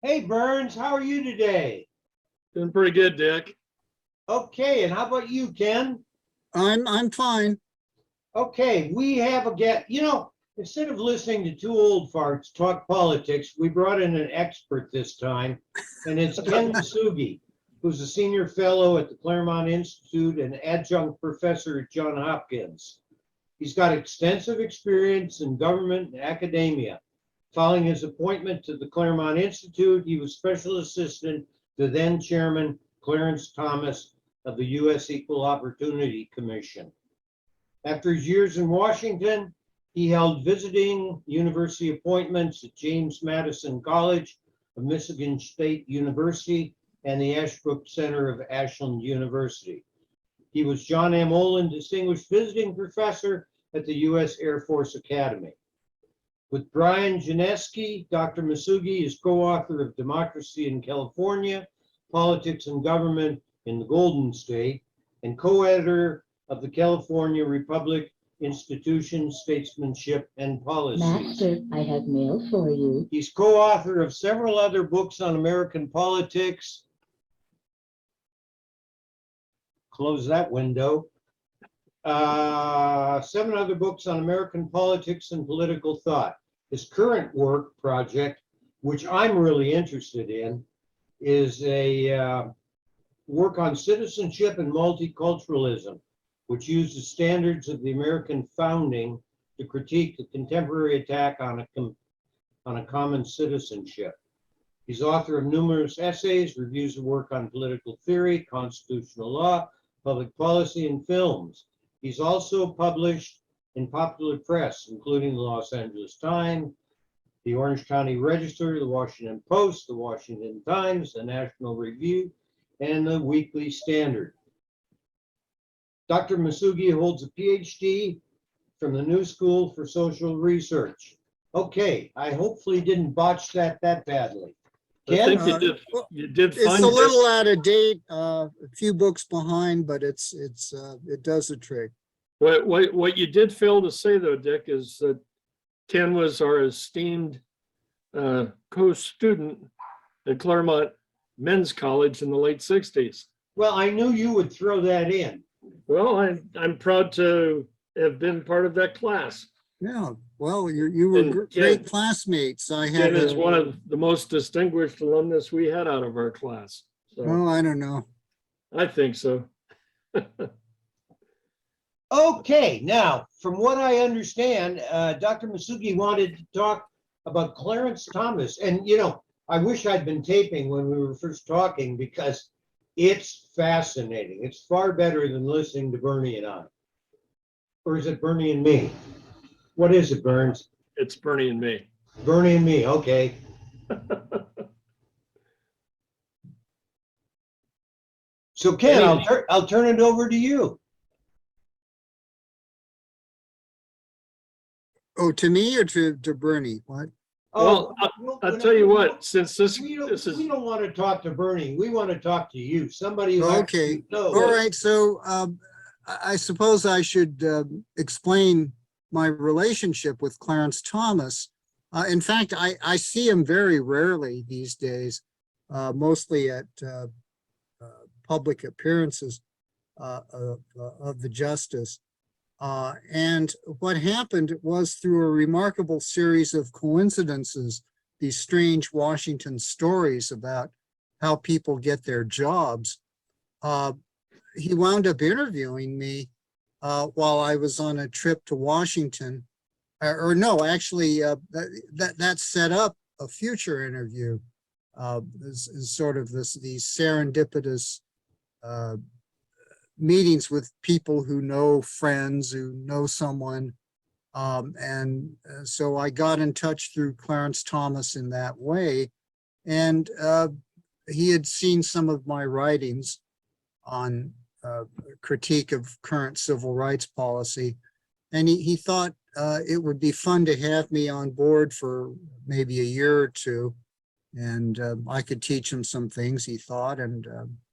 Hey Burns, how are you today? Doing pretty good, Dick. Okay, and how about you, Ken? I'm fine. Okay, we have a get. Instead of listening to two old farts talk politics, we brought in an expert this time, and it's Ken Masugi, who's a senior fellow at the Claremont Institute and adjunct professor at Johns Hopkins. He's got extensive experience in government and academia. Following his appointment to the Claremont Institute, he was special assistant to then Chairman Clarence Thomas of the U.S. Equal Opportunity Commission. After his years in Washington, he held visiting university appointments at James Madison College of Michigan State University and the Ashbrook Center of Ashland University. He was John M. Olin Distinguished Visiting Professor at the U.S. Air Force Academy. With Brian Janeski, Dr. Masugi is co-author of Democracy in California, Politics and Government in the Golden State, and co-editor of the California Republic Institution, Statesmanship and Policy. Master, I have mail for you. He's co-author of several other books on American politics. Close that window. 7 other books on American politics and political thought. His current work project, which I'm really interested in, is a work on citizenship and multiculturalism, which uses standards of the American founding to critique the contemporary attack on a common citizenship. He's author of numerous essays, reviews of work on political theory, constitutional law, public policy, and films. He's also published in popular press, including the Los Angeles Times, the Orange County Register, the Washington Post, the Washington Times, the National Review, and the Weekly Standard. Dr. Masugi holds a PhD from the New School for Social Research. Okay, I hopefully didn't botch that badly. I Ken? think you did It's fine. a little out of date, a few books behind, but it does the trick. What you did fail to say though, Dick, is that Ken was our esteemed co-student at Claremont Men's College in the late 60s. Well, I knew you would throw that in. Well, I'm proud to have been part of that class. Yeah, well, you were And great Ken- classmates. I Ken had is one of the most distinguished alumnus we had out of our class. So oh, I don't know. I think so. Okay, now, from what I understand, Dr. Masugi wanted to talk about Clarence Thomas. And, I wish I'd been taping when we were first talking because it's fascinating. It's far better than listening to Bernie and I. Or is it Bernie and me? What is it, Burns? It's Bernie and me. Bernie and me, okay. So Ken, I'll turn it over to you. Oh, to me or to Bernie? What? Well, I'll tell you what, since this We is don't want to talk to Bernie. We want to talk to you, somebody who Okay. actually knows. All right. So I suppose I should explain my relationship with Clarence Thomas. In fact, I see him very rarely these days, mostly at public appearances of the justice. And what happened was through a remarkable series of coincidences, these strange Washington stories about how people get their jobs. He wound up interviewing me while I was on a trip to Washington. Or no, actually, that set up a future interview. Is sort of these serendipitous meetings with people who know friends, who know someone. So I got in touch through Clarence Thomas in that way. And he had seen some of my writings on critique of current civil rights policy. And he thought it would be fun to have me on board for maybe a year or two. And I could teach him some things, he thought, and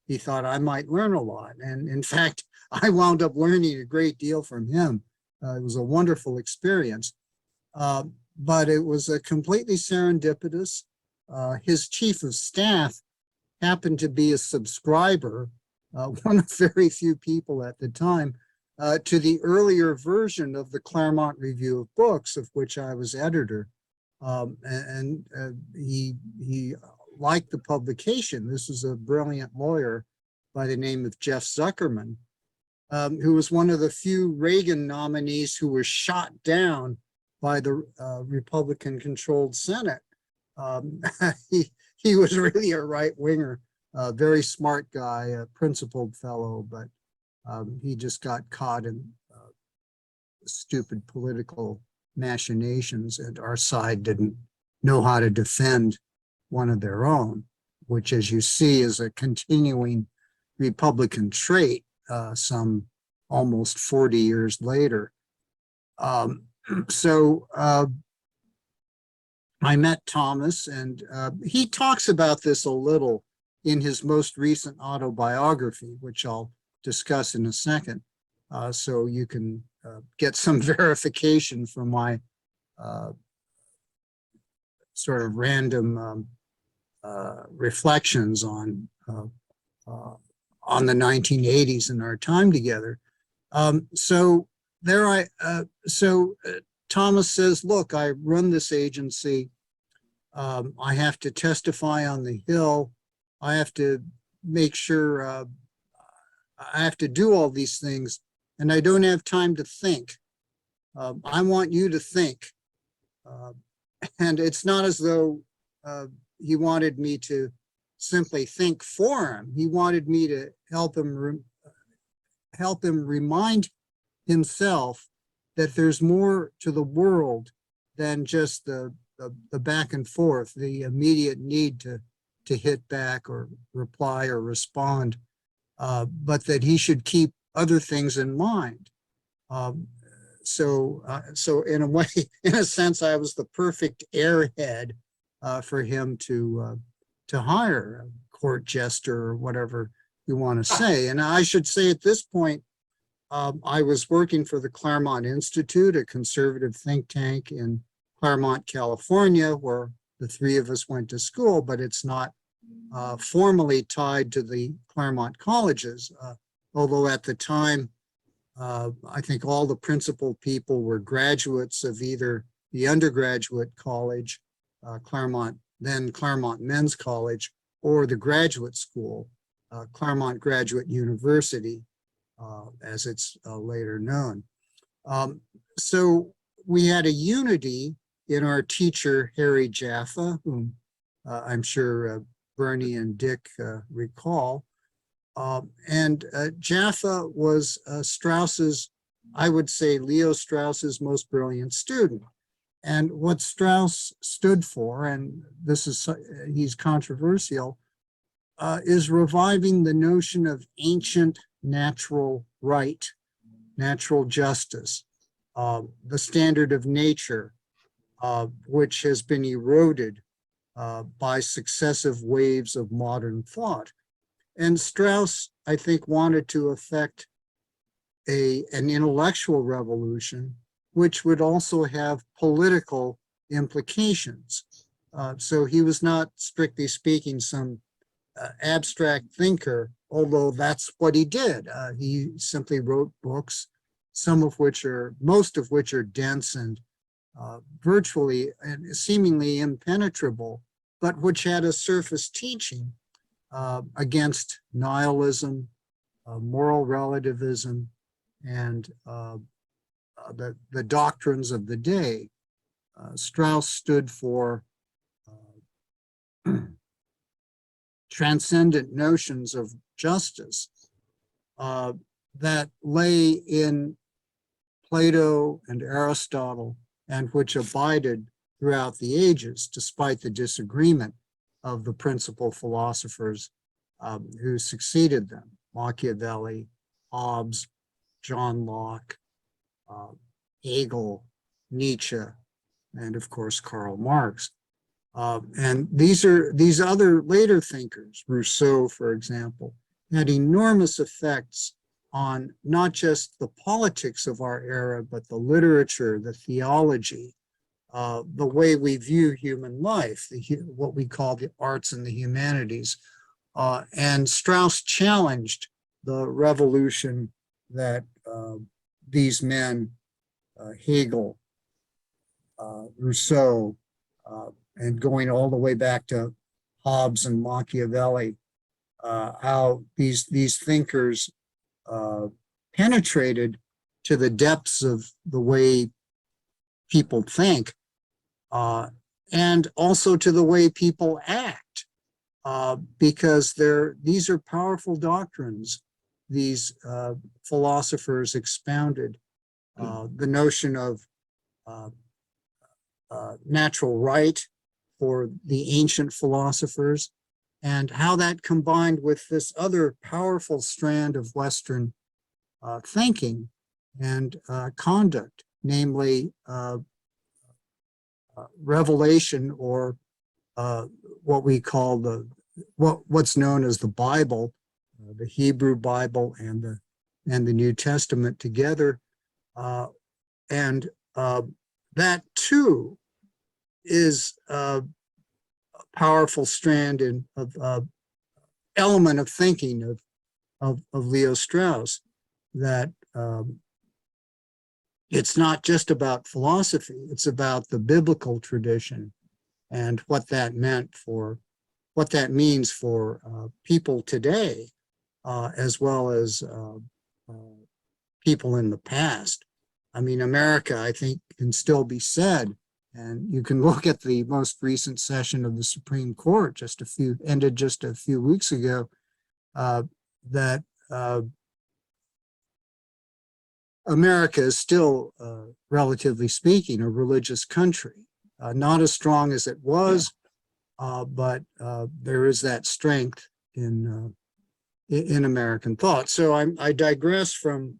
he thought I might learn a lot. And in fact, I wound up learning a great deal from him. It was a wonderful experience, but it was a completely serendipitous. his chief of staff happened to be a subscriber, one of very few people at the time, to the earlier version of the Claremont Review of Books, of which I was editor. He liked the publication. This was a brilliant lawyer by the name of Jeff Zuckerman, who was one of the few Reagan nominees who was shot down by the Republican-controlled Senate. He was really a right-winger, very smart guy, a principled fellow, but he just got caught in stupid political machinations, and our side didn't know how to defend one of their own, which, as you see, is a continuing Republican trait some almost 40 years later. I met Thomas, and he talks about this a little in his most recent autobiography, which I'll discuss in a second. So you can get some verification from my sort of random reflections on the 1980s and our time together. Thomas says, look, I run this agency. I have to testify on the Hill. I have to make sure I have to do all these things, and I don't have time to think. I want you to think. And it's not as though he wanted me to simply think for him. He wanted me to help him remind himself that there's more to the world than just the back and forth, the immediate need to hit back or reply or respond, but that he should keep other things in mind. So in a way, in a sense, I was the perfect airhead for him to hire, a court jester or whatever you want to say. And I should say at this point, I was working for the Claremont Institute, a conservative think tank in Claremont, California, where the three of us went to school, but it's not formally tied to the Claremont colleges. Although at the time, I think all the principal people were graduates of either the undergraduate college, Claremont Men's College, or the graduate school, Claremont Graduate University, as it's later known. So we had a unity in our teacher, Harry Jaffa, whom I'm sure Bernie and Dick recall. And Jaffa was Strauss's, I would say, Leo Strauss's most brilliant student. And what Strauss stood for, and this is, he's controversial, is reviving the notion of ancient natural right, natural justice, the standard of nature, which has been eroded by successive waves of modern thought. And Strauss, I think, wanted to effect an intellectual revolution, which would also have political implications. So he was not, strictly speaking, some abstract thinker, although that's what he did. He simply wrote books, most of which are dense and virtually and seemingly impenetrable, but which had a surface teaching against nihilism, moral relativism, and the doctrines of the day. Strauss stood for transcendent notions of justice that lay in Plato and Aristotle, and which abided throughout the ages, despite the disagreement of the principal philosophers who succeeded them: Machiavelli, Hobbes, John Locke, Hegel, Nietzsche, and of course Karl Marx. And these other later thinkers, Rousseau, for example, had enormous effects on not just the politics of our era, but the literature, the theology, the way we view human life, what we call the arts and the humanities. And Strauss challenged the revolution that these men, Hegel, Rousseau, and going all the way back to Hobbes and Machiavelli, how these thinkers penetrated to the depths of the way people think, and also to the way people act, because these are powerful doctrines. These philosophers expounded the notion of natural right for the ancient philosophers, and how that combined with this other powerful strand of Western thinking and conduct, namely revelation, or what we call what's known as the Bible, the Hebrew Bible and the New Testament together, and that too is a powerful strand of element of thinking of Leo Strauss, that it's not just about philosophy, it's about the biblical tradition and what that means for people today, as well as people in the past. I mean, America, I think, can still be said, and you can look at the most recent session of the Supreme Court, ended just a few weeks ago, that America is still, relatively speaking, a religious country. Not as strong as it was, but there is that strength in American thought. So I digress from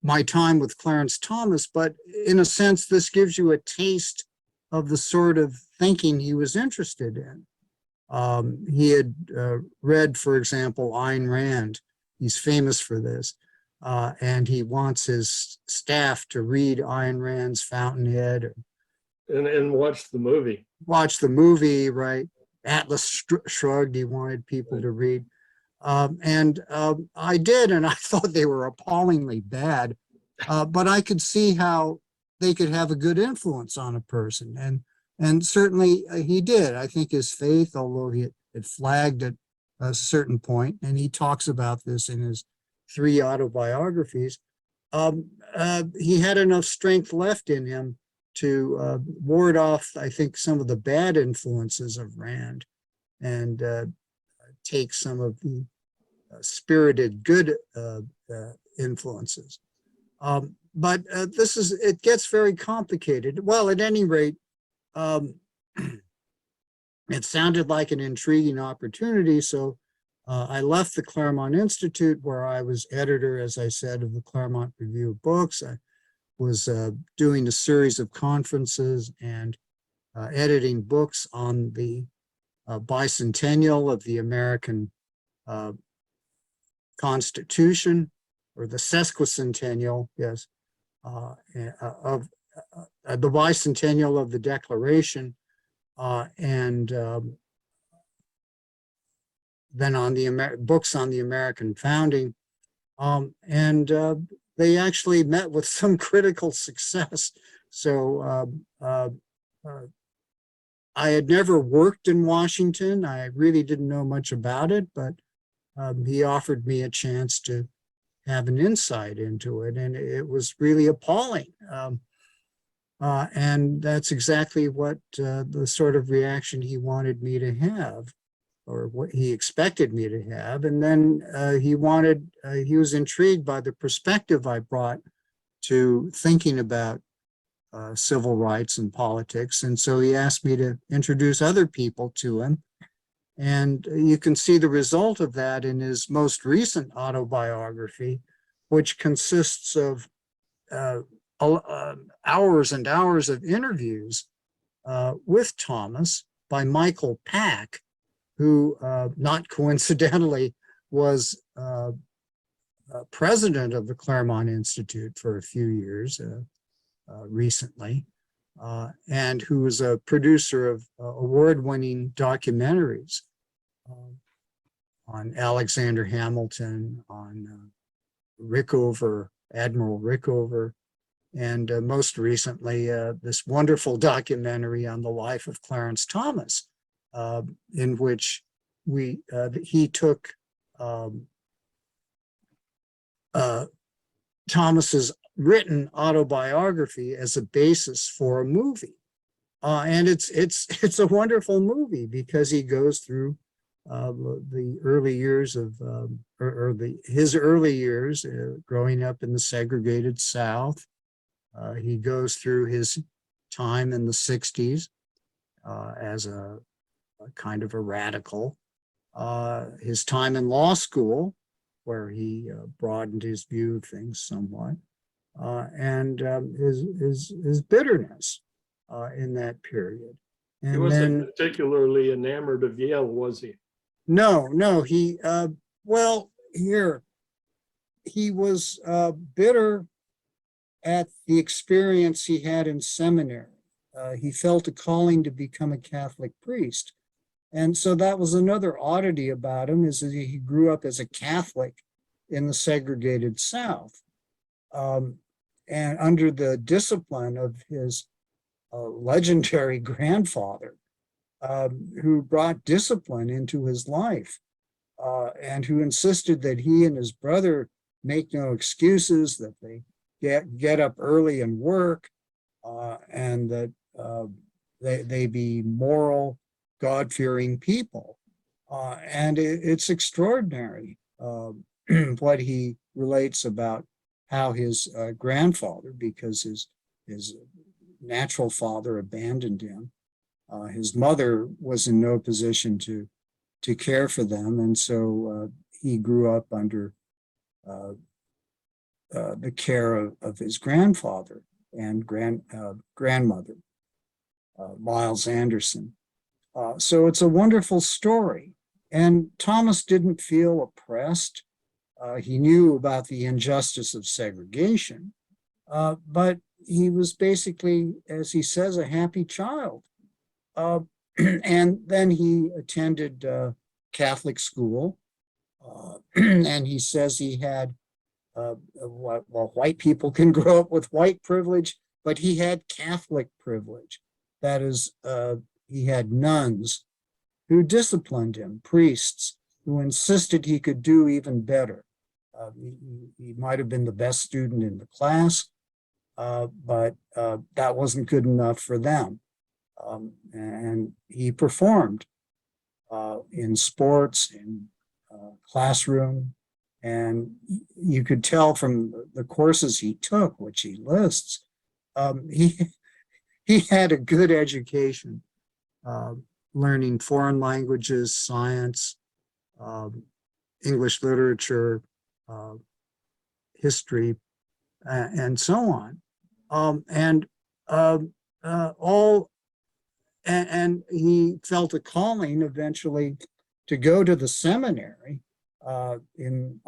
my time with Clarence Thomas, but in a sense, this gives you a taste of the sort of thinking he was interested in. He had read, for example, Ayn Rand. He's famous for this. And he wants his staff to read Ayn Rand's Fountainhead. And watch the movie. Watch the movie, right? Atlas Shrugged, he wanted people to read. I did, and I thought they were appallingly bad. But I could see how they could have a good influence on a person. And certainly he did. I think his faith, although it flagged at a certain point, and he talks about this in his 3 autobiographies, he had enough strength left in him to ward off, I think, some of the bad influences of Rand, and take some of the spirited good influences. But it gets very complicated. Well, at any rate, it sounded like an intriguing opportunity. So I left the Claremont Institute, where I was editor, as I said, of the Claremont Review of Books. I was doing a series of conferences and editing books on the bicentennial of the American Constitution, or the sesquicentennial, yes, of the bicentennial of the Declaration, and then on the books on the American founding. They actually met with some critical success. So I had never worked in Washington. I really didn't know much about it, but he offered me a chance to have an insight into it, and it was really appalling. And that's exactly what the sort of reaction he wanted me to have, or what he expected me to have. And then he was intrigued by the perspective I brought to thinking about civil rights and politics. And so he asked me to introduce other people to him. And you can see the result of that in his most recent autobiography, which consists of hours and hours of interviews with Thomas by Michael Pack, who not coincidentally was president of the Claremont Institute for a few years recently, and who was a producer of award-winning documentaries on Alexander Hamilton, on Admiral Rickover, and most recently, this wonderful documentary on the life of Clarence Thomas, in which he took Thomas's written autobiography as a basis for a movie. And it's a wonderful movie because he goes through the early years of his early years growing up in the segregated South. He goes through his time in the 60s as a kind of a radical, his time in law school, where he broadened his view of things somewhat, and his bitterness in that period. And He wasn't particularly enamored of Yale, was he? No, he was bitter at the experience he had in seminary. He felt a calling to become a Catholic priest. And so that was another oddity about him, is that he grew up as a Catholic in the segregated South. And under the discipline of his legendary grandfather, who brought discipline into his life, and who insisted that he and his brother make no excuses, that they get up early and work, and that they be moral, God-fearing people. And it's extraordinary what he relates about how his grandfather, because his natural father abandoned him, his mother was in no position to care for them, and so he grew up under the care of his grandfather and grandmother, Miles Anderson. So it's a wonderful story. And Thomas didn't feel oppressed. He knew about the injustice of segregation, but he was basically, as he says, a happy child. And then he attended Catholic school, and he says he had, well, white people can grow up with white privilege, but he had Catholic privilege. That is, he had nuns who disciplined him, priests who insisted he could do even better. He might have been the best student in the class, but that wasn't good enough for them. And he performed in sports, in classroom, and you could tell from the courses he took, which he lists, he had a good education, learning foreign languages, science, English literature, history, and so on. And he felt a calling eventually to go to the seminary in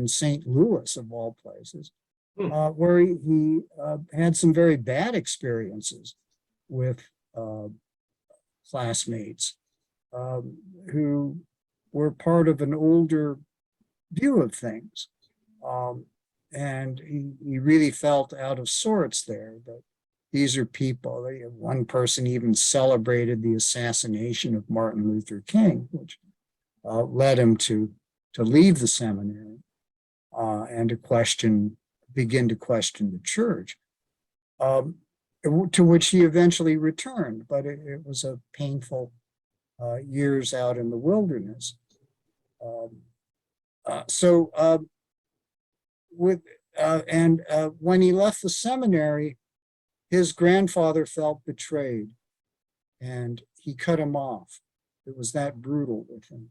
St. Louis, of all places, where he had some very bad experiences with classmates who were part of an older view of things. And he really felt out of sorts there, that these are people. One person even celebrated the assassination of Martin Luther King, which led him to leave the seminary and to begin to question the church, to which he eventually returned. But it was a painful years out in the wilderness. When he left the seminary, his grandfather felt betrayed, and he cut him off. It was that brutal with him.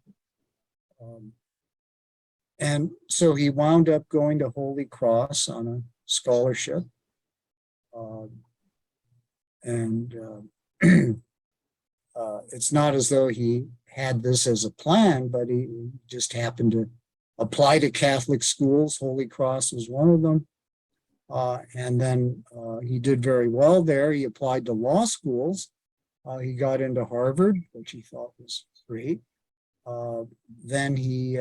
And so he wound up going to Holy Cross on a scholarship. It's not as though he had this as a plan, but he just happened to apply to Catholic schools. Holy Cross was one of them. And then he did very well there. He applied to law schools. He got into Harvard, which he thought was great. Then he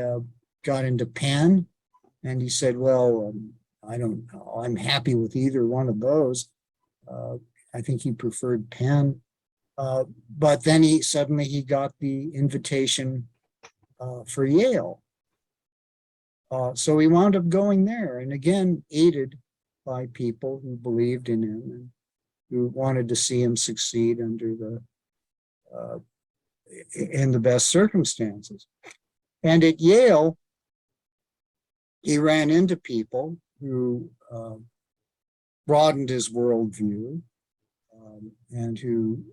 got into Penn, and he said, well, I don't know, I'm happy with either one of those. I think he preferred Penn. But then he got the invitation for Yale. So he wound up going there, and again, aided by people who believed in him and who wanted to see him succeed under in the best circumstances. And at Yale, he ran into people who broadened his worldview and who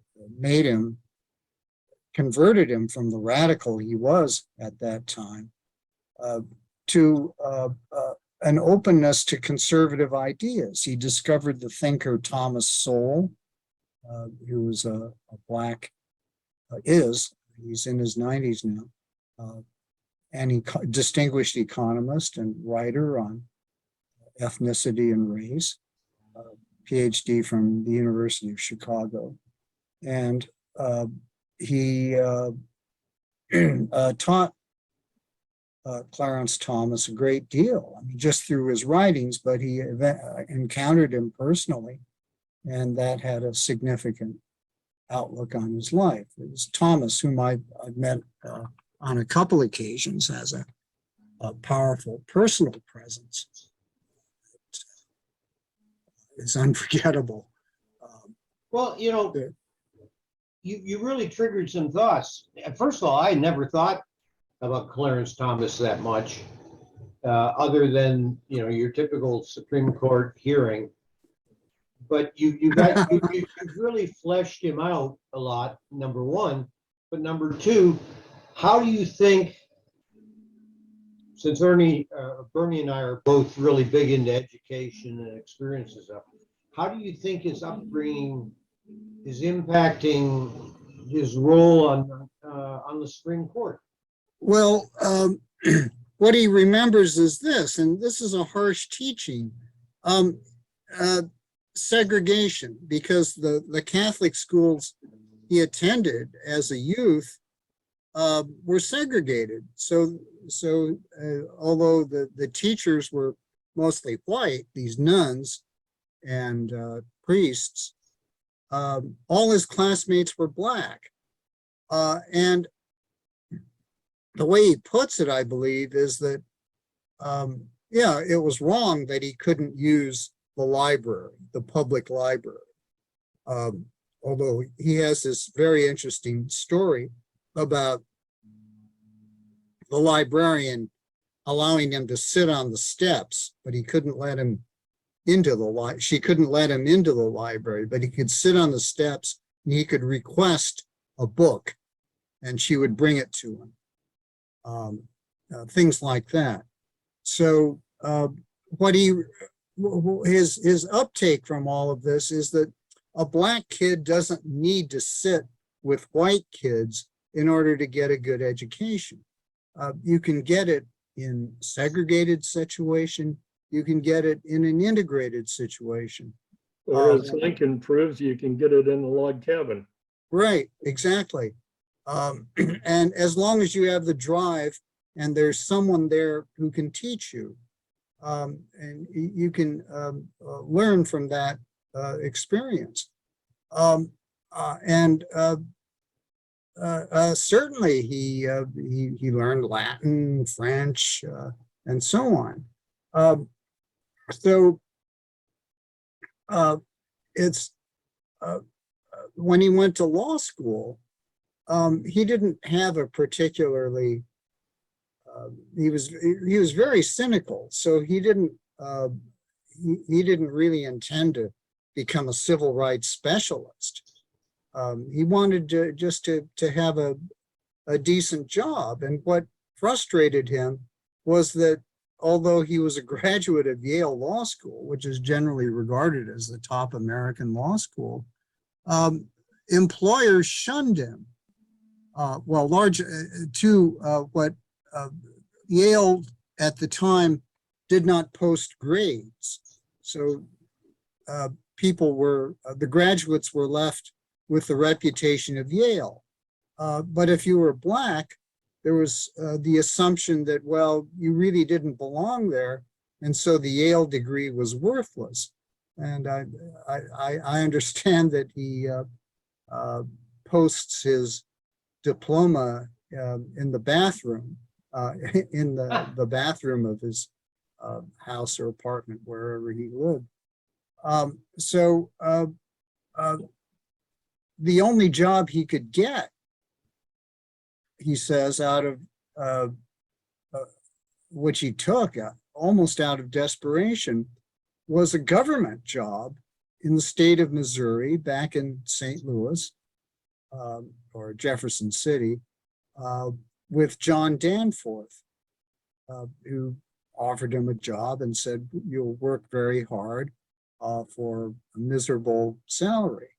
converted him from the radical he was at that time to an openness to conservative ideas. He discovered the thinker Thomas Sowell, who was a black, he's in his 90s now, and he distinguished economist and writer on ethnicity and race, PhD from the University of Chicago. And he taught Clarence Thomas a great deal, I mean, just through his writings, but he encountered him personally, and that had a significant outlook on his life. It was Thomas, whom I've met on a couple occasions, as a powerful personal presence. It's unforgettable. Well, you really triggered some thoughts. First of all, I never thought about Clarence Thomas that much, other than your typical Supreme Court hearing. But you really fleshed him out a lot. Number one, but number two, how do you think? Since Bernie and I are both really big into education and experiences of, how do you think his upbringing is impacting his role on the Supreme Court? Well, what he remembers is this, and this is a harsh teaching, segregation, because the Catholic schools he attended as a youth were segregated. So although the teachers were mostly white, these nuns and priests, all his classmates were black. And the way he puts it, I believe, is that, yeah, it was wrong that he couldn't use the library, the public library. Although he has this very interesting story about the librarian allowing him to sit on the steps, but he couldn't let him into she couldn't let him into the library, but he could sit on the steps and he could request a book and she would bring it to him. Things like that. So his uptake from all of this is that a black kid doesn't need to sit with white kids in order to get a good education. You can get it in segregated situation. You can get it in an integrated situation. Or as Lincoln proves, you can get it in a log cabin. Right, exactly. And as long as you have the drive and there's someone there who can teach you, and you can learn from that experience. Certainly he learned Latin, French, and so on. It's when he went to law school, he didn't have a particularly, he was very cynical, so he didn't really intend to become a civil rights specialist. He wanted to have a decent job, and what frustrated him was that although he was a graduate of Yale Law School, which is generally regarded as the top American law school, employers shunned him. What Yale at the time did not post grades. So the graduates were left with the reputation of Yale. But if you were Black, there was the assumption that, well, you really didn't belong there. And so the Yale degree was worthless. And I understand that he posts his diploma in the bathroom, in the bathroom of his house or apartment, wherever he lived. The only job he could get, he says, out of which he took almost out of desperation, was a government job in the state of Missouri, back in St. Louis, or Jefferson City, with John Danforth, who offered him a job and said, "You'll work very hard for a miserable salary."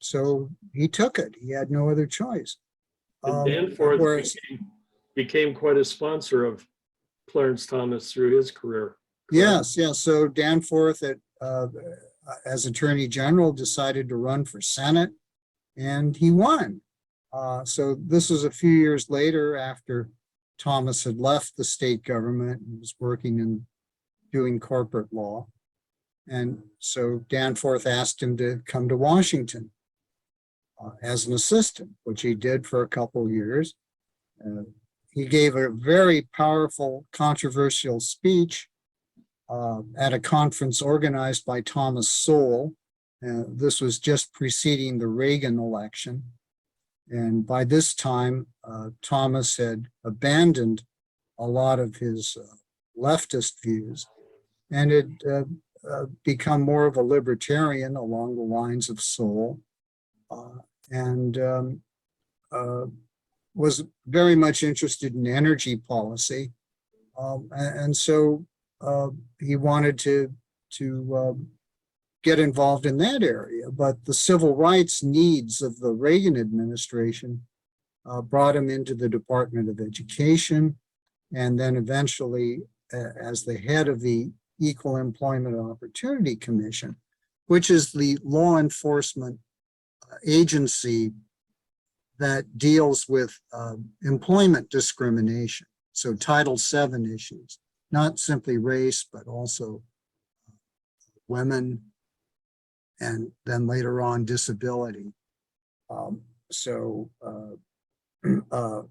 So he took it. He had no other choice. And Danforth became quite a sponsor of Clarence Thomas through his career. Yes. So Danforth, as Attorney General, decided to run for Senate, and he won. So this was a few years later, after Thomas had left the state government and was working in doing corporate law. And so Danforth asked him to come to Washington as an assistant, which he did for a couple of years. He gave a very powerful, controversial speech at a conference organized by Thomas Sowell. This was just preceding the Reagan election. And by this time, Thomas had abandoned a lot of his leftist views and had become more of a libertarian along the lines of Sowell, and was very much interested in energy policy. And so he wanted to get involved in that area, but the civil rights needs of the Reagan administration brought him into the Department of Education, and then eventually as the head of the Equal Employment Opportunity Commission, which is the law enforcement agency that deals with employment discrimination. So Title VII issues, not simply race, but also women, and then later on disability.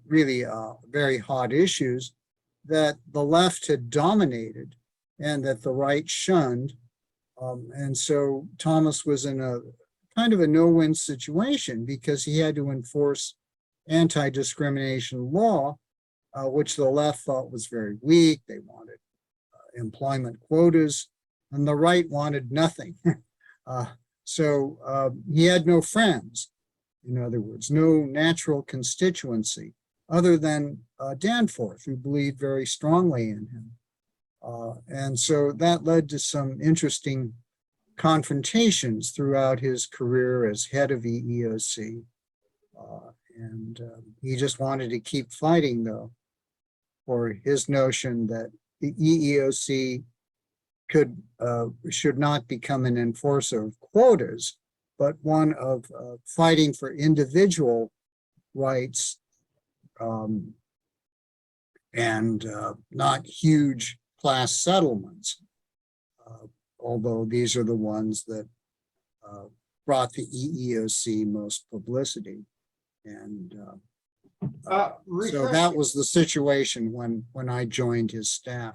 Really very hot issues that the left had dominated and that the right shunned. And so Thomas was in a kind of a no-win situation because he had to enforce anti-discrimination law, which the left thought was very weak. They wanted employment quotas, and the right wanted nothing. So he had no friends, in other words, no natural constituency other than Danforth, who believed very strongly in him. And so that led to some interesting confrontations throughout his career as head of EEOC. He just wanted to keep fighting, though, for his notion that the EEOC should not become an enforcer of quotas, but one of fighting for individual rights and not huge class settlements, although these are the ones that brought the EEOC most publicity. And so that was the situation when I joined his staff.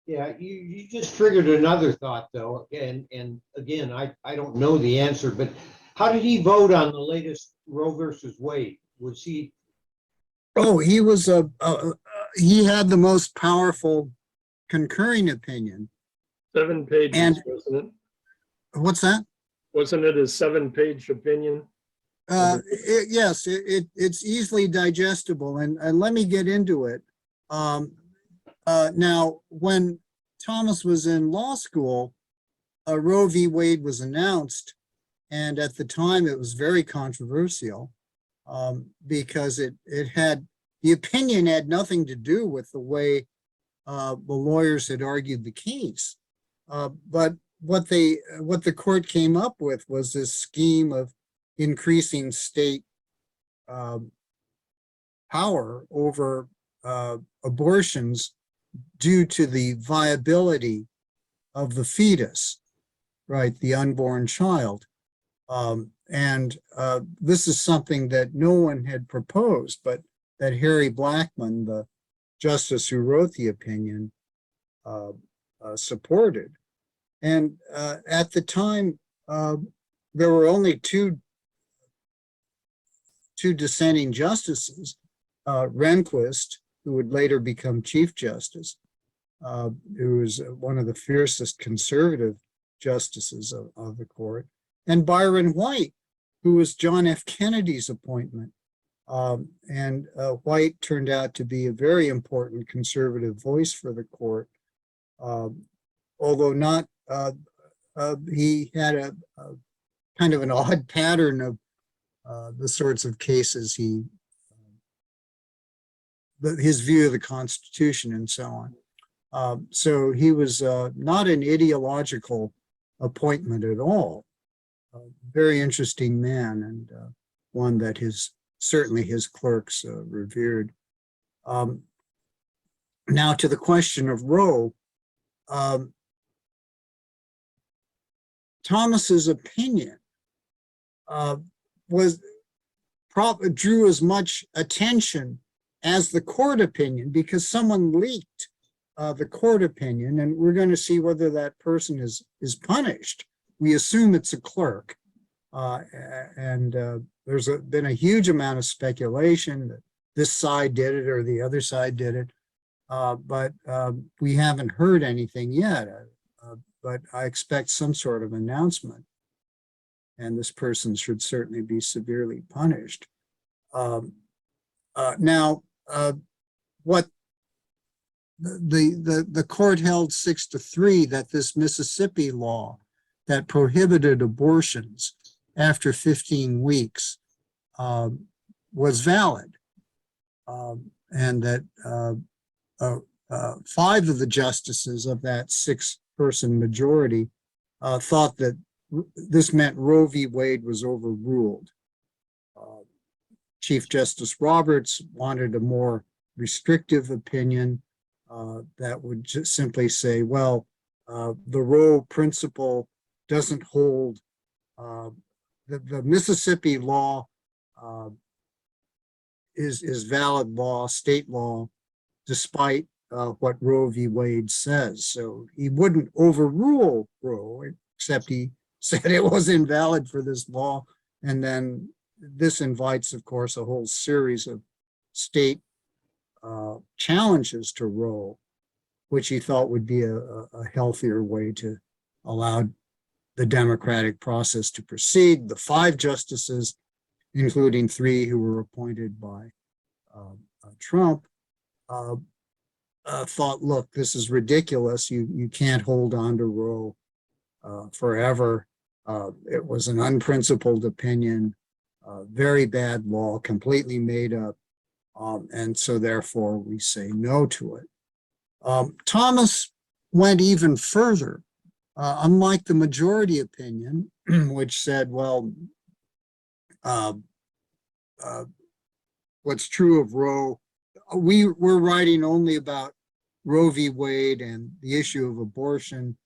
Yeah, you just triggered another thought, though, and again, I don't know the answer, but how did he vote on the latest Roe versus Wade? Was he? Oh, he was he had the most powerful concurring opinion. 7 pages, And wasn't it? what's that? Wasn't it a 7-page opinion? Yes, it's easily digestible, and let me get into it. Now, when Thomas was in law school, Roe v. Wade was announced, and at the time it was very controversial because the opinion had nothing to do with the way the lawyers had argued the case. But what the court came up with was this scheme of increasing state power over abortions due to the viability of the fetus, right, the unborn child. And this is something that no one had proposed, but that Harry Blackmun, the justice who wrote the opinion, supported. And at the time, there were only two dissenting justices, Rehnquist, who would later become Chief Justice, who was one of the fiercest conservative justices of the court, and Byron White, who was John F. Kennedy's appointment. And White turned out to be a very important conservative voice for the court, although not, he had a kind of an odd pattern of the sorts of cases his view of the Constitution and so on. So he was not an ideological appointment at all. Very interesting man, and one that certainly his clerks revered. Now to the question of Roe, Thomas's opinion drew as much attention as the court opinion, because someone leaked the court opinion, and we're going to see whether that person is punished. We assume it's a clerk, and there's been a huge amount of speculation that this side did it or the other side did it, but we haven't heard anything yet. But I expect some sort of announcement, and this person should certainly be severely punished. Now, what the court held 6-3 that this Mississippi law that prohibited abortions after 15 weeks was valid, and that 5 of the justices of that 6-person majority thought that this meant Roe v. Wade was overruled. Chief Justice Roberts wanted a more restrictive opinion that would just simply say, well, the Roe principle doesn't hold. The Mississippi law is valid law, state law, despite what Roe v. Wade says. So he wouldn't overrule Roe, except he said it was invalid for this law. And then this invites, of course, a whole series of state challenges to Roe, which he thought would be a healthier way to allow the democratic process to proceed. The 5 justices, including 3 who were appointed by Trump, thought, look, this is ridiculous. You can't hold on to Roe forever. It was an unprincipled opinion, very bad law, completely made up. And so therefore we say no to it. Thomas went even further, unlike the majority opinion, which said, well, what's true of Roe, we're writing only about Roe v. Wade and the issue of abortion.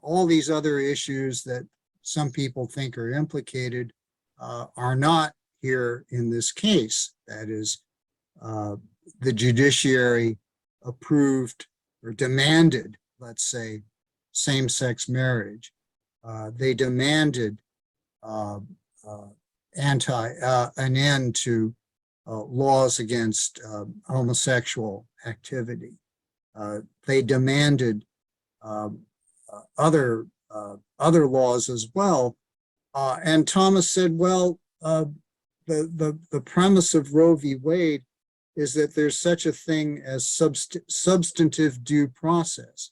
All these other issues that some people think are implicated are not here in this case. That is, the judiciary approved or demanded, let's say, same-sex marriage. They demanded an end to laws against homosexual activity. They demanded other laws as well. And Thomas said, well, the premise of Roe v. Wade is that there's such a thing as substantive due process.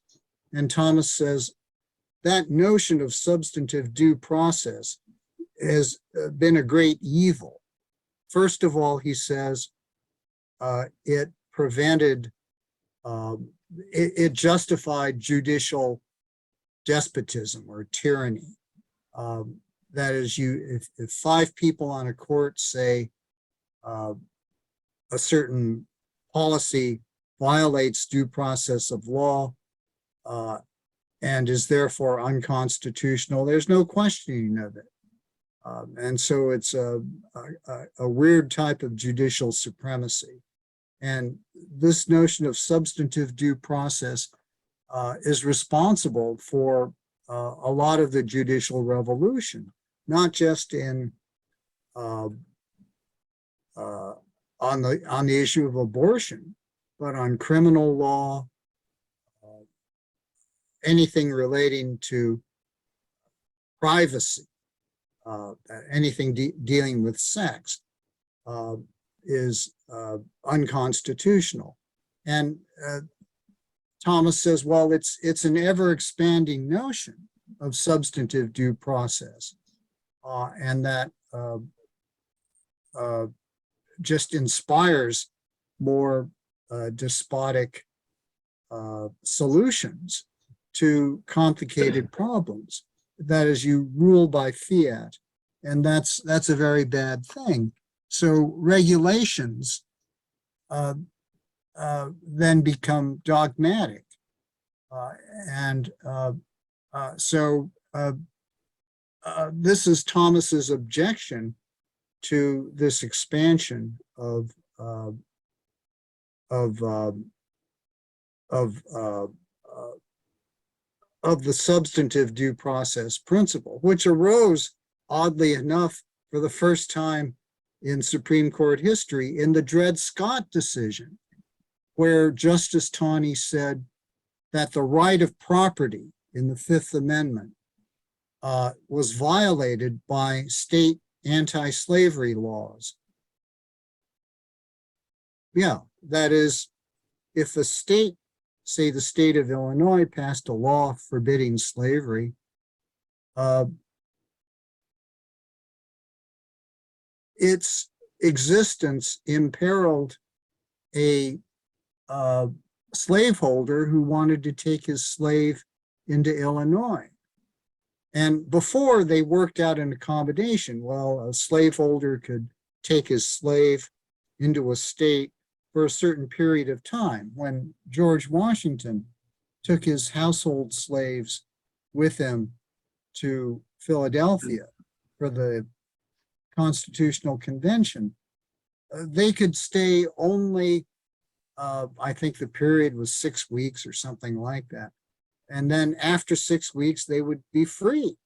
And Thomas says that notion of substantive due process has been a great evil. First of all, he says it prevented it justified judicial despotism or tyranny. That is, if 5 people on a court say a certain policy violates due process of law and is therefore unconstitutional, there's no questioning of it. And so it's a weird type of judicial supremacy. And this notion of substantive due process is responsible for a lot of the judicial revolution, not just in on the issue of abortion, but on criminal law, anything relating to privacy, anything dealing with sex is unconstitutional. And Thomas says, well, it's an ever-expanding notion of substantive due process, and that just inspires more despotic solutions to complicated problems. That is, you rule by fiat, and that's a very bad thing. So regulations then become dogmatic, so this is Thomas's objection to this expansion of the substantive due process principle, which arose, oddly enough, for the first time in Supreme Court history in the Dred Scott decision, where Justice Taney said that the right of property in the Fifth Amendment was violated by state anti-slavery laws. Yeah, that is, if the state, say the state of Illinois, passed a law forbidding slavery, its existence imperiled a slaveholder who wanted to take his slave into Illinois. And before, they worked out an accommodation. Well, a slaveholder could take his slave into a state for a certain period of time. When George Washington took his household slaves with him to Philadelphia for the Constitutional Convention, they could stay only, I think the period was 6 weeks or something like that. And then after 6 weeks, they would be free.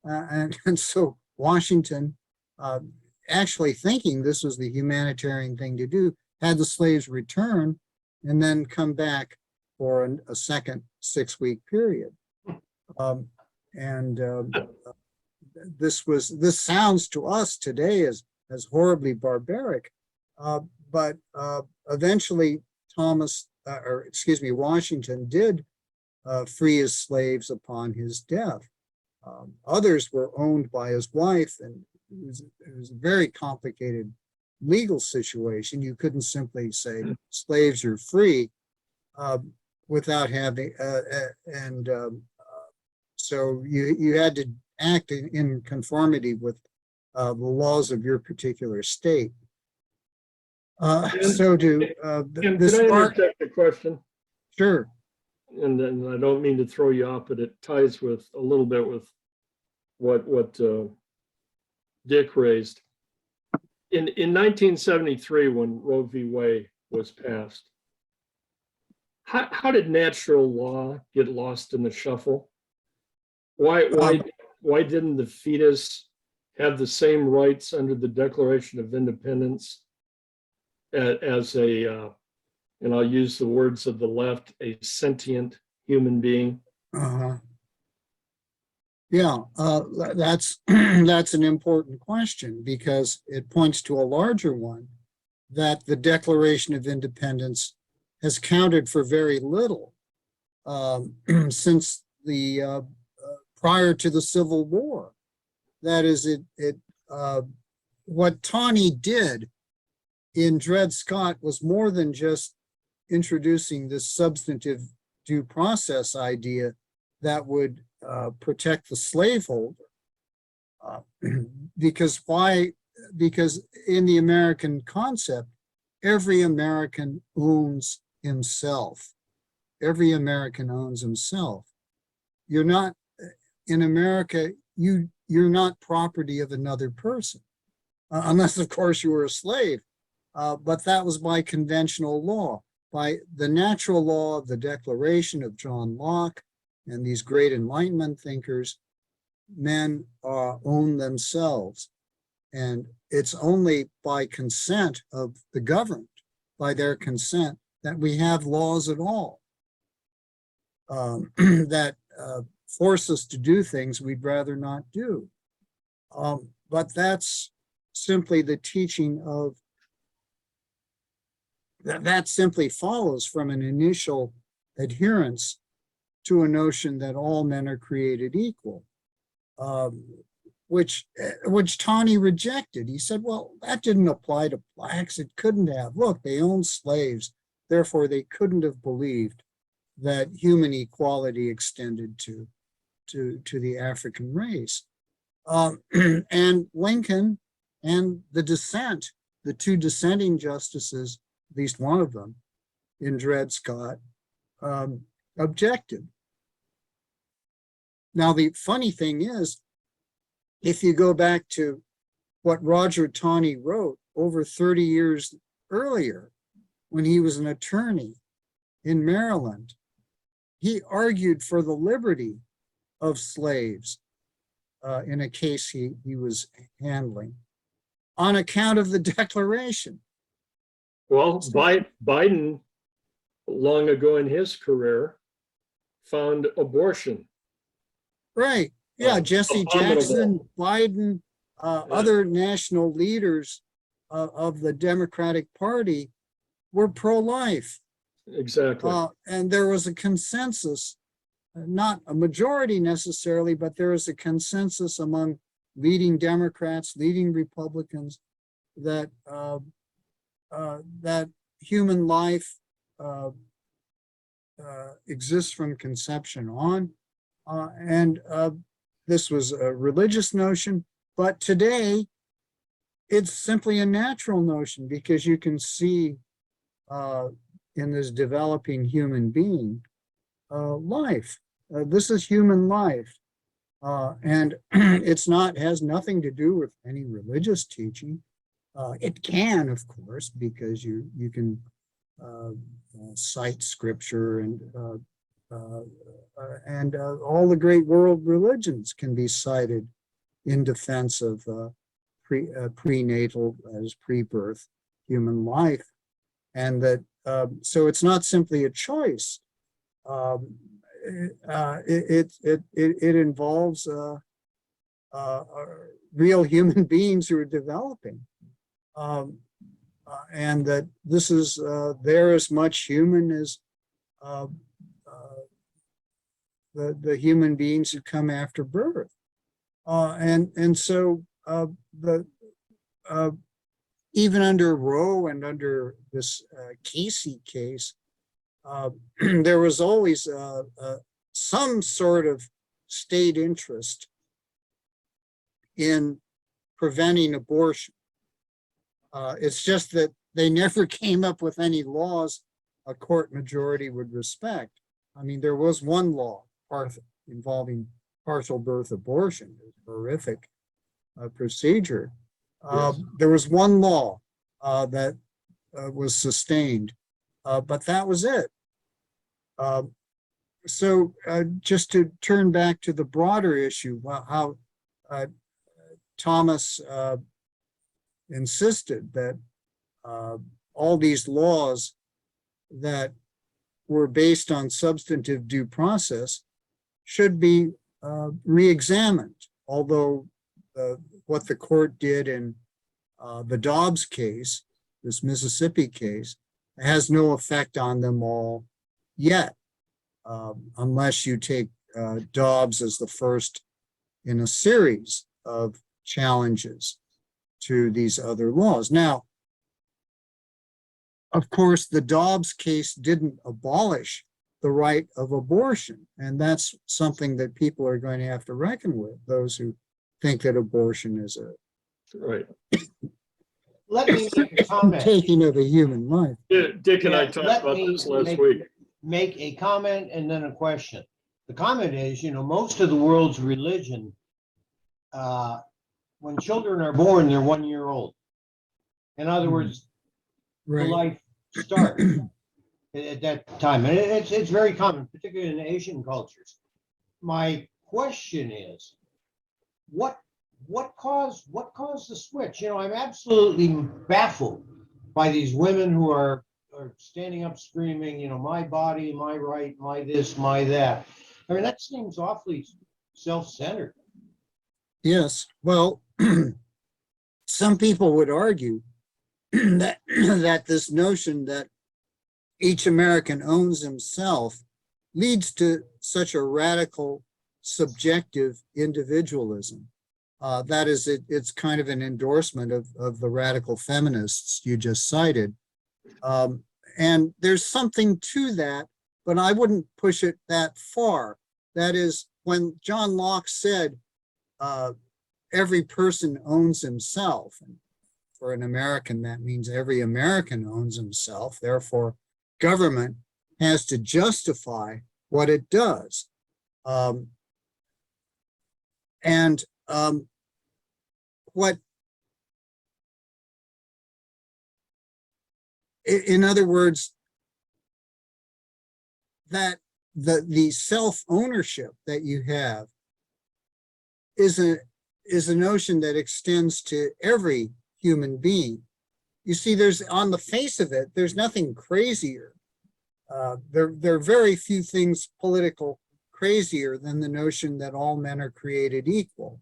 And so Washington, actually thinking this was the humanitarian thing to do, had the slaves return and then come back for a second 6-week period. This sounds to us today as horribly barbaric, but eventually Washington did free his slaves upon his death. Others were owned by his wife, and it was a very complicated legal situation. You couldn't simply say slaves are free without having, so you had to act in conformity with the laws of your particular state. This Can I interject a question? Sure. And then I don't mean to throw you off, but it ties with a little bit with what Dick raised. In 1973, when Roe v. Wade was passed, how did natural law get lost in the shuffle? Why didn't the fetus have the same rights under the Declaration of Independence as a, and I'll use the words of the left, a sentient human being? Yeah, that's an important question, because it points to a larger one, that the Declaration of Independence has counted for very little since the prior to the Civil War. That is, what Taney did in Dred Scott was more than just introducing this substantive due process idea that would protect the slaveholder. Because why? Because in the American concept, every American owns himself. Every American owns himself. You're not, in America, you're not property of another person, unless of course you were a slave. But that was by conventional law, by the natural law of the Declaration of John Locke and these great Enlightenment thinkers. Men own themselves. And it's only by consent of the governed, by their consent, that we have laws at all that force us to do things we'd rather not do. But that's simply the teaching of, that simply follows from an initial adherence to a notion that all men are created equal. Which Tawney rejected. He said, well, that didn't apply to blacks. It couldn't have. Look, they owned slaves. Therefore, they couldn't have believed that human equality extended to the African race. And Lincoln and the dissent, the two dissenting justices, at least one of them in Dred Scott, objected. Now, the funny thing is, if you go back to what Roger Taney wrote over 30 years earlier, when he was an attorney in Maryland, he argued for the liberty of slaves in a case he was handling on account of the Declaration. Well, Biden, long ago in his career, found abortion. Right. Yeah, Jesse Abominable. Jackson, Biden, other national leaders of the Democratic Party were pro-life. Exactly. And there was a consensus, not a majority necessarily, but there was a consensus among leading Democrats, leading Republicans, that that human life exists from conception on, and this was a religious notion, but today it's simply a natural notion, because you can see in this developing human being life. This is human life, and it's not, has nothing to do with any religious teaching. It can, of course, because you can cite scripture, and all the great world religions can be cited in defense of prenatal, as pre-birth human life, and that so it's not simply a choice. It involves real human beings who are developing, and that this is they're as much human as the human beings who come after birth, and so even under Roe and under this Casey case, there was always some sort of state interest in preventing abortion. It's just that they never came up with any laws a court majority would respect. I mean, there was one law involving partial birth abortion, a horrific procedure. Yes. There was one law that was sustained, but that was it. So just to turn back to the broader issue, how Thomas insisted that all these laws that were based on substantive due process should be re-examined, although what the court did in the Dobbs case, this Mississippi case, has no effect on them all yet, unless you take Dobbs as the first in a series of challenges to these other laws. Now, of course, the Dobbs case didn't abolish the right of abortion. And that's something that people are going to have to reckon with, those who think that abortion is a Right. Let me make a comment. taking of a human life. Dick and I Yeah, talked let about me this last week. Make a comment and then a question. The comment is, most of the world's religion, when children are born, they're 1 year old. In other words, the Right. life starts at that time. And it's very common, particularly in Asian cultures. My question is, what caused the switch? I'm absolutely baffled by these women who are standing up screaming, my body, my right, my this, my that. I mean, that seems awfully self-centered. Yes. Well, some people would argue that this notion that each American owns himself leads to such a radical subjective individualism. That is, it's kind of an endorsement of the radical feminists you just cited. And there's something to that, but I wouldn't push it that far. That is, when John Locke said, every person owns himself. And for an American, that means every American owns himself. Therefore, government has to justify what it does. In other words, that the self-ownership that you have is a notion that extends to every human being. You see, there's, on the face of it, there's nothing crazier. There are very few things political crazier than the notion that all men are created equal.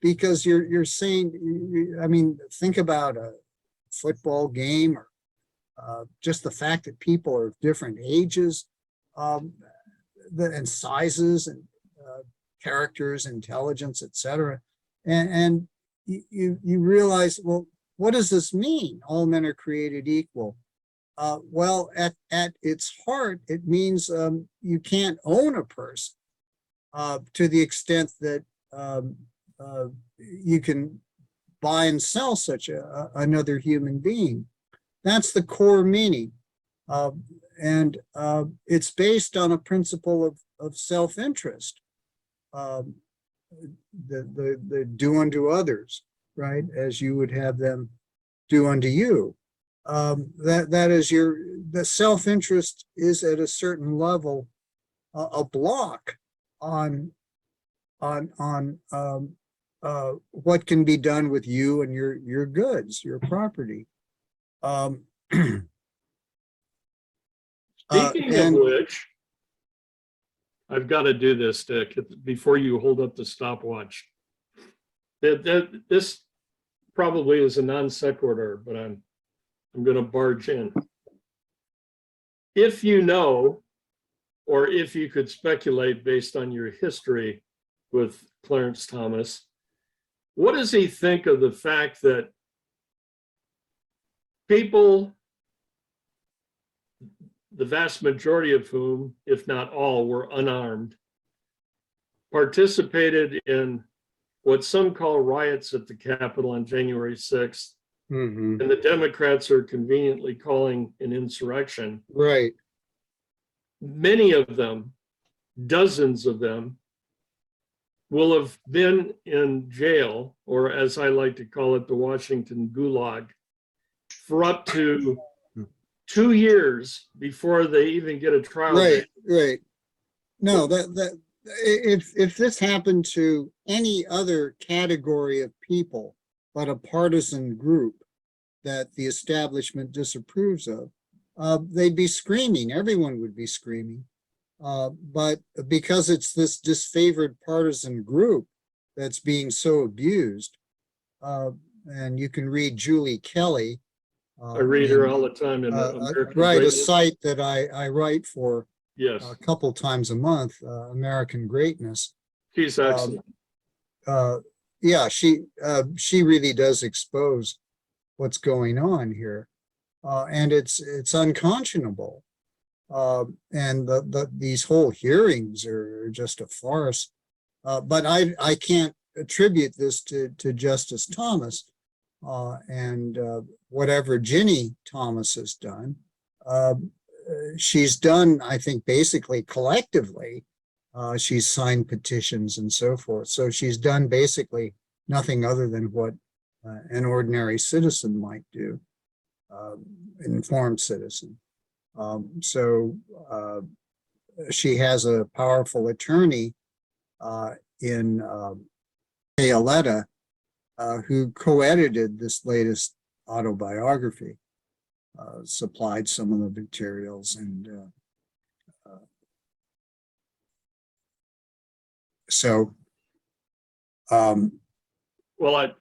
Because you're saying, I mean, think about a football game, or just the fact that people are of different ages and sizes and characters, intelligence, etc. And you realize, well, what does this mean? All men are created equal. Well, at its heart, it means you can't own a person to the extent that you can buy and sell such another human being. That's the core meaning. And it's based on a principle of self-interest. The do unto others, right, as you would have them do unto you. That is the self-interest is at a certain level a block on what can be done with you and your goods, your property. Speaking of which, I've got to do this, Dick, before you hold up the stopwatch. This probably is a non sequitur, but I'm going to barge in. If you know, or if you could speculate based on your history with Clarence Thomas, what does he think of the fact that people, the vast majority of whom, if not all, were unarmed, participated in what some call riots at the Capitol on January 6th, and the Democrats are conveniently calling an insurrection? Right. Many of them, dozens of them, will have been in jail, or as I like to call it, the Washington Gulag, for up to 2 years before they even get a trial date. Right. No, that if this happened to any other category of people, but a partisan group that the establishment disapproves of, they'd be screaming. Everyone would be screaming. But because it's this disfavored partisan group that's being so abused, and you can read Julie Kelly. I read her all the time in American right, Greatness. a site that I write for Yes, a couple times a month, American Greatness. she's excellent. Yeah, she really does expose what's going on here. and it's unconscionable. And these whole hearings are just a farce. But I can't attribute this to Justice Thomas, and whatever Ginny Thomas has done. She's done, I think, basically collectively. She's signed petitions and so forth. So she's done basically nothing other than what an ordinary citizen might do, informed citizen. So she has a powerful attorney in Violetta, who co-edited this latest autobiography, supplied some of the materials, and so Well, I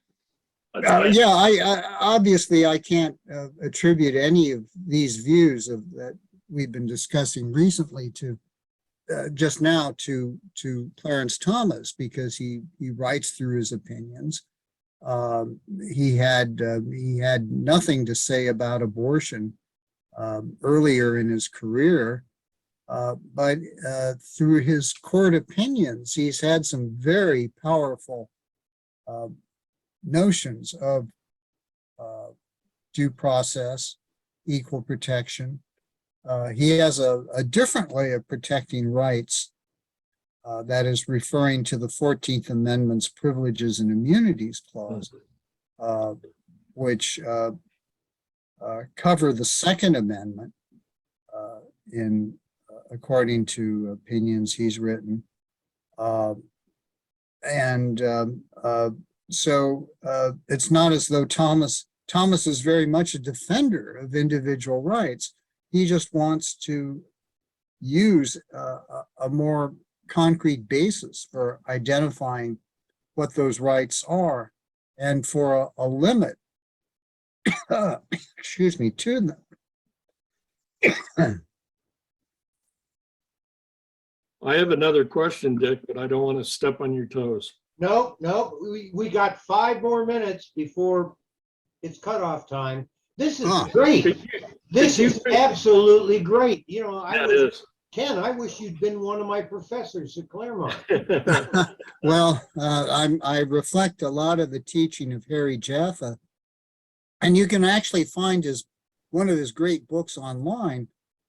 yeah, I obviously I can't attribute any of these views that we've been discussing recently to just now to Clarence Thomas, because he writes through his opinions. He had nothing to say about abortion earlier in his career, but through his court opinions, he's had some very powerful notions of due process, equal protection. He has a different way of protecting rights, that is referring to the 14th Amendment's Privileges and Immunities Clause, which cover the Second Amendment according to opinions he's written. So it's not as though Thomas is very much a defender of individual rights. He just wants to use a more concrete basis for identifying what those rights are, and for a limit, excuse me, to them. I have another question, Dick, but I don't want to step on your toes. No, we got 5 more minutes before it's cutoff time. This is great. This is absolutely great. You know, Ken, I wish you'd been one of my professors at Claremont. Well, I reflect a lot of the teaching of Harry Jaffa, and you can actually find one of his great books online,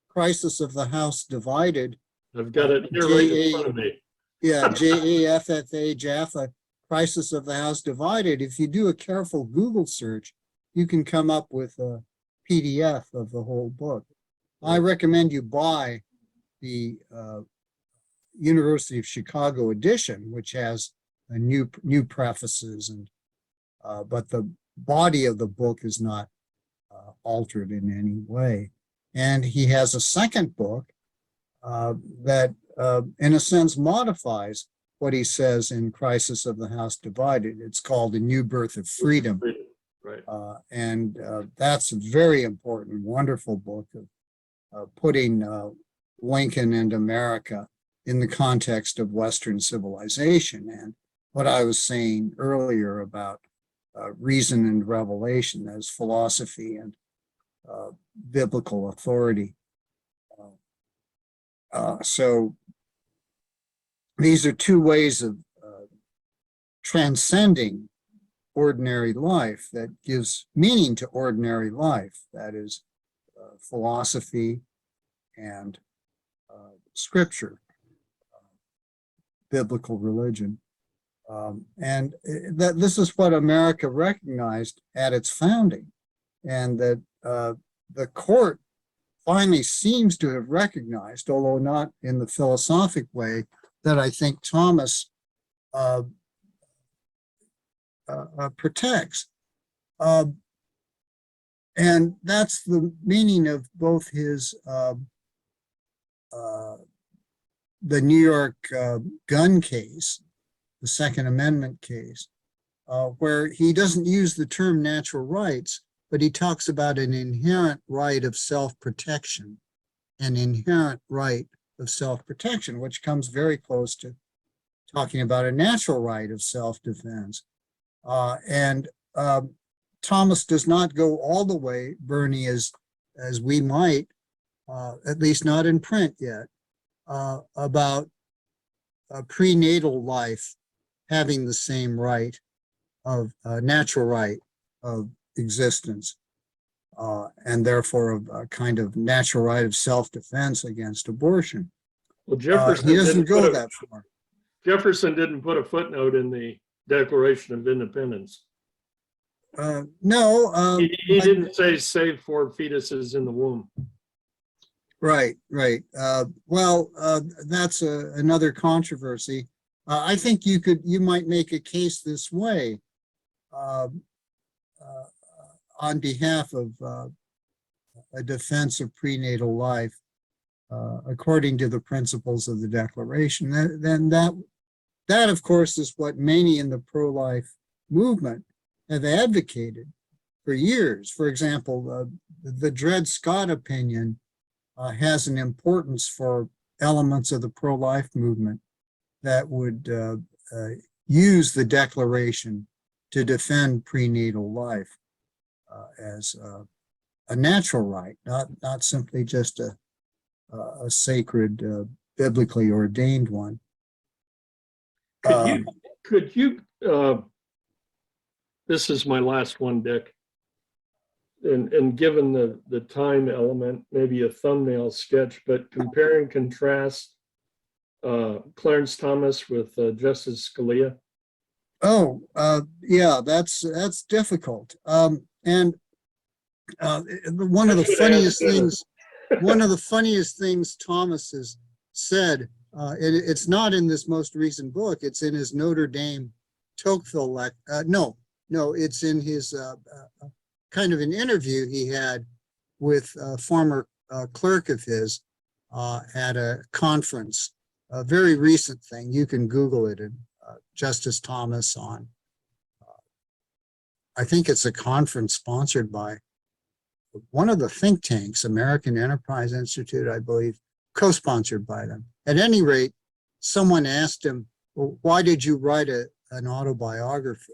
Crisis of the House Divided. I've got it here right in front of me. Yeah, Jaffa, Jaffa, Crisis of the House Divided. If you do a careful Google search, you can come up with a PDF of the whole book. I recommend you buy the University of Chicago edition, which has a new prefaces, and but the body of the book is not altered in any way. And he has a second book that in a sense modifies what he says in Crisis of the House Divided. It's called A New Birth of Freedom. Right. And that's a very important, wonderful book of putting Lincoln and America in the context of Western civilization, and what I was saying earlier about reason and revelation as philosophy and biblical authority. So these are two ways of transcending ordinary life that gives meaning to ordinary life. That is philosophy and scripture, biblical religion. And that this is what America recognized at its founding, and that the court finally seems to have recognized, although not in the philosophic way that I think Thomas protects. And that's the meaning of both his the New York gun case, the Second Amendment case, where he doesn't use the term natural rights, but he talks about an inherent right of self-protection, an inherent right of self-protection, which comes very close to talking about a natural right of self-defense. And Thomas does not go all the way, Bernie, as as we might, at least not in print yet, about prenatal life having the same right of natural right of existence, and therefore a kind of natural right of self-defense against abortion. Well, Jefferson He doesn't didn't go put that far. Jefferson didn't put a footnote in the Declaration of Independence. No, He but- didn't say save for fetuses in the womb. right. Well, that's another controversy. I think you might make a case this way, on behalf of a defense of prenatal life, according to the principles of the Declaration. Then that, of course, is what many in the pro-life movement have advocated for years. For example, the Dred Scott opinion has an importance for elements of the pro-life movement that would use the Declaration to defend prenatal life as a natural right, not simply just a sacred, biblically ordained one. Could you this is my last one, Dick. And given the time element, maybe a thumbnail sketch, but compare and contrast Clarence Thomas with Justice Scalia. Oh, yeah, that's difficult. And one of the funniest things Thomas has said, it's not in this most recent book, it's in his Notre Dame Tocqueville no, it's in his kind of an interview he had with a former clerk of his at a conference, a very recent thing. You can Google it, and Justice Thomas on, I think it's a conference sponsored by one of the think tanks, American Enterprise Institute, I believe, co-sponsored by them. At any rate, someone asked him, well, why did you write an autobiography?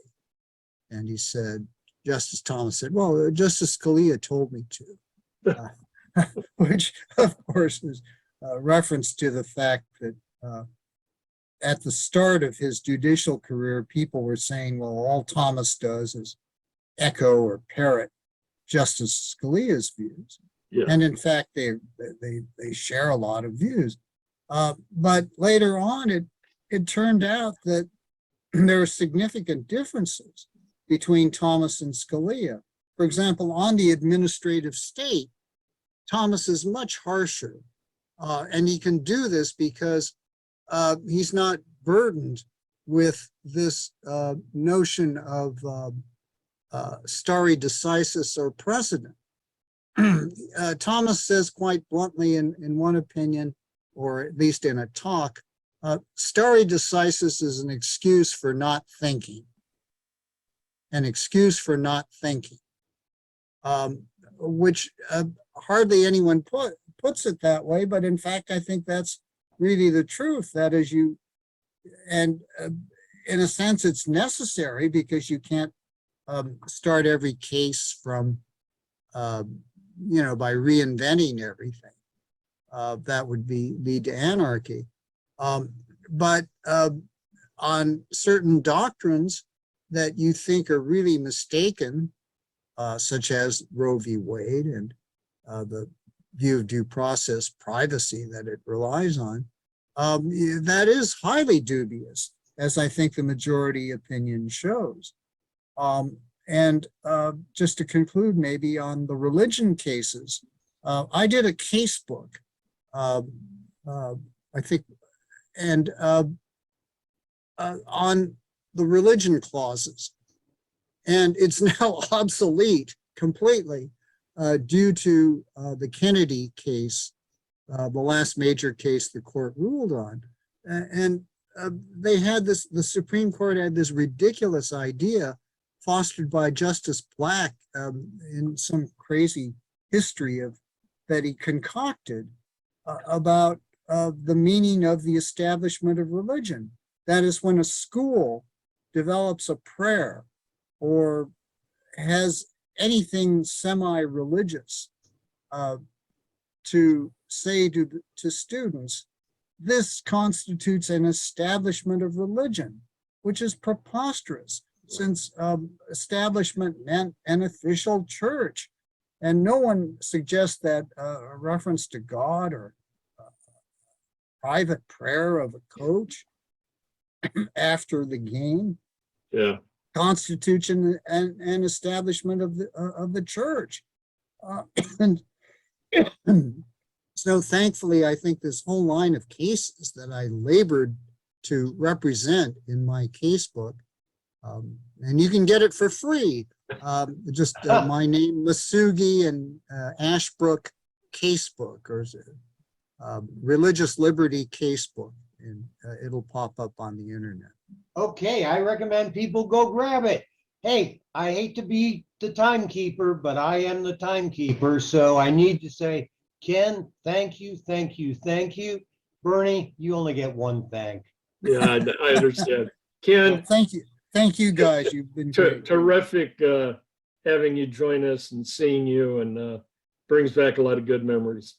And he said, Justice Thomas said, well, Justice Scalia told me to, which of course is a reference to the fact that at the start of his judicial career, people were saying, well, all Thomas does is echo or parrot Justice Scalia's views. Yeah. And in fact, they share a lot of views. But later on, it turned out that there are significant differences between Thomas and Scalia. For example, on the administrative state, Thomas is much harsher. And he can do this because he's not burdened with this notion of stare decisis or precedent. Thomas says quite bluntly in one opinion, or at least in a talk, stare decisis is an excuse for not thinking. An excuse for not thinking, which hardly anyone puts it that way, but in fact, I think that's really the truth. That is, in a sense, it's necessary because you can't start every case from, by reinventing everything. That would lead to anarchy. But on certain doctrines that you think are really mistaken, such as Roe v. Wade and the view of due process privacy that it relies on, that is highly dubious, as I think the majority opinion shows. And just to conclude, maybe on the religion cases, I did a case book, I think, and on the religion clauses. And it's now obsolete completely due to the Kennedy case, the last major case the court ruled on. And they had the Supreme Court had this ridiculous idea fostered by Justice Black in some crazy history that he concocted about the meaning of the establishment of religion. That is, when a school develops a prayer or has anything semi-religious to say to students, this constitutes an establishment of religion, which is preposterous, since establishment meant an official church. And no one suggests that a reference to God or private prayer of a coach after the game Yeah. constitutes an establishment of the church. And so thankfully, I think this whole line of cases that I labored to represent in my casebook, and you can get it for free, just my name, Masugi, and Ashbrook Casebook, or Religious Liberty Casebook, and it'll pop up on the internet. Okay, I recommend people go grab it. Hey, I hate to be the timekeeper, but I am the timekeeper, so I need to say, Ken, thank you, thank you, thank you. Bernie, you only get one thank. Yeah, I understand. Ken, Thank you guys. You've been great. terrific having you join us and seeing you, and brings back a lot of good memories.